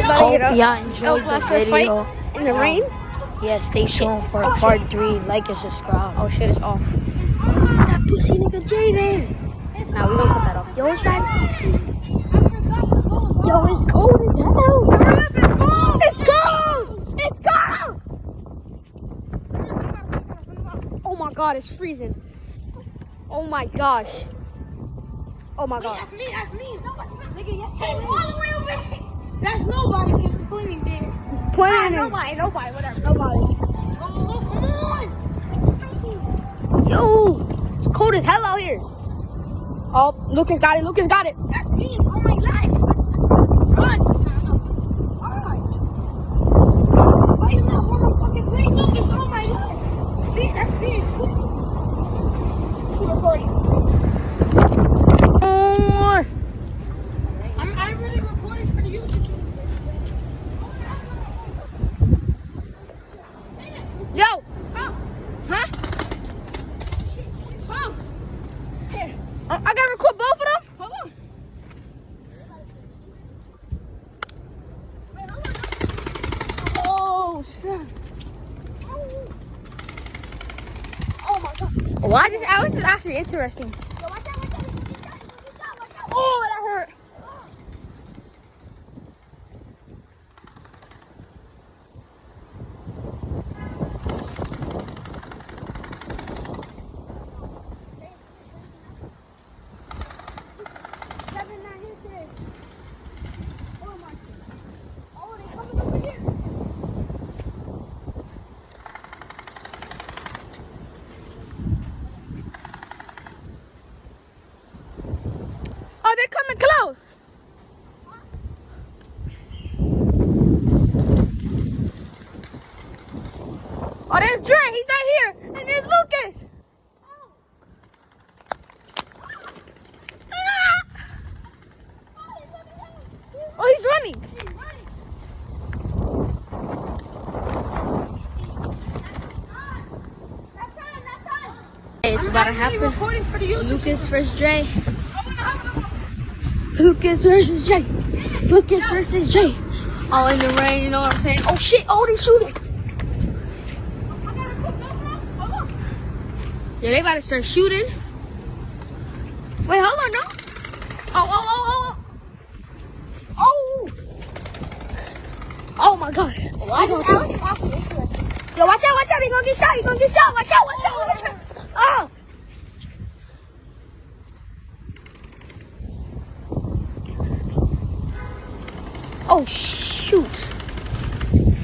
Hope y'all enjoyed the video. In the rain? Yeah, stay tuned for part 3. Like and subscribe. Oh shit, it's off. It's that pussy nigga Jaden. Nah, we gonna cut that off. Yo, it's that. Yo, it's cold as hell. It's cold. It's cold. Oh my god, it's freezing. Oh my gosh. Oh my god. That's me. Nigga, yes, all the way over here. That's nobody because the pointing there. Pointing. Nobody, whatever. Nobody. Oh, come on. Yo, it's cold as hell out here. Oh, Lucas got it. That's me. It's on my life. Run. Why you not want to fucking play? Look, it's on my life. See, that's serious. Keep recording. I'm really recording for the YouTube. Yo. Huh? Here. I gotta record both of them? Hold on. Oh, shit. Oh, my God. Why this is actually interesting. Oh, that hurt. Oh, they're coming close. Oh, there's Dre. He's right here. And there's Lucas. Oh, he's running. It's about to happen. Lucas versus Dre. Lucas versus Jay. Lucas versus Jay. All in the rain, you know what I'm saying? Oh shit, oh they shooting. Yeah, they about to start shooting. Wait, hold on, no. Oh. Oh my god. Why does Alex actually interesting? Yo, watch out, he gonna get shot, Watch out. Oh. Oh shoot!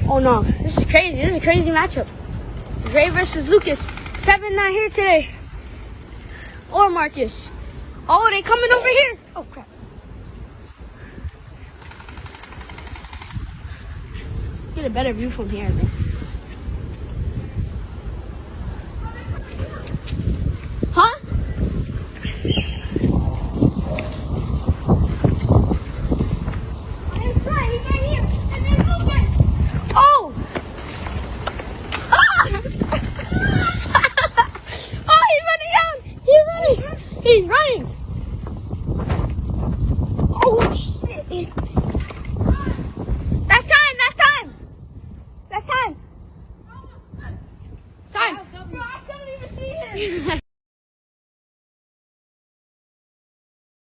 Oh no, this is crazy. This is a crazy matchup. Dre versus Lucas. 7-9 here today. Or Marcus. Oh, they coming over here. Oh crap. Get a better view from here, man. Huh? He's running. Oh shit.